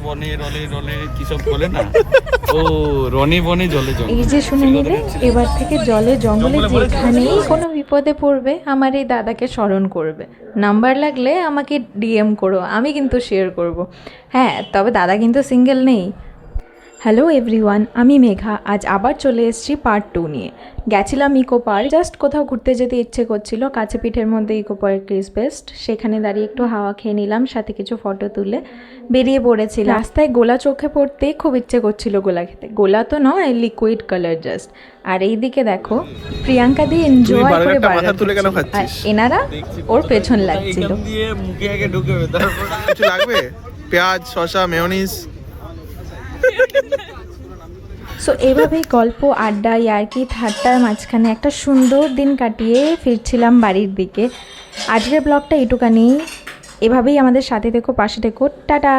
বনে রলে রলে কি সব বলে না, ও রনে বনে জলে জলে। এই যে শুনে নিলে, এবার থেকে জলে জঙ্গলে যেখানেই কোনো বিপদে পড়বে আমার এই দাদাকে স্মরণ করবে। নাম্বার লাগলে আমাকে ডিএম করো, আমি কিন্তু শেয়ার করব। হ্যাঁ, তবে দাদা কিন্তু সিঙ্গেল নেই। হ্যালো এভরিওয়ান, আমি মেঘা। আজ আবার চলে এসেছি পার্ট 2 নিয়ে। গেছিলাম ইকো পার্ক, জাস্ট কোথাও ঘুরতে যেতে ইচ্ছে করছিল, কাছে পিঠের মধ্যে ইকো পার্ক ইজ বেস্ট। সেখানে দাঁড়িয়ে একটু হাওয়া খেয়ে নিলাম, সাথে কিছু ফটো তুলে বেরিয়ে পড়েছি। রাস্তায় গোলা চোখে পড়তে খুব ইচ্ছে করছিল গোলা খেতে। গোলা তো নয়, লিকুইড কালার জাস্ট। আর এইদিকে দেখো, প্রিয়াঙ্কা দিয়ে এনজয় করে বার্গার খাচ্ছিল, আর এনারা ওর পেছন লাগছিল। মুখে আগে ঢুকে তারপর কিছু লাগবে? পেঁয়াজ, শসা, মেয়োনিজ। সো এভাবেই গল্প, আড্ডা, ইয়ার্কি, ঠাট্টার মাঝখানে একটা সুন্দর দিন কাটিয়ে ফিরছিলাম বাড়ির দিকে। আজকের ব্লগটা এটুখানি। এভাবেই আমাদের সাথে থেকো, পাশে থেকো। টাটা।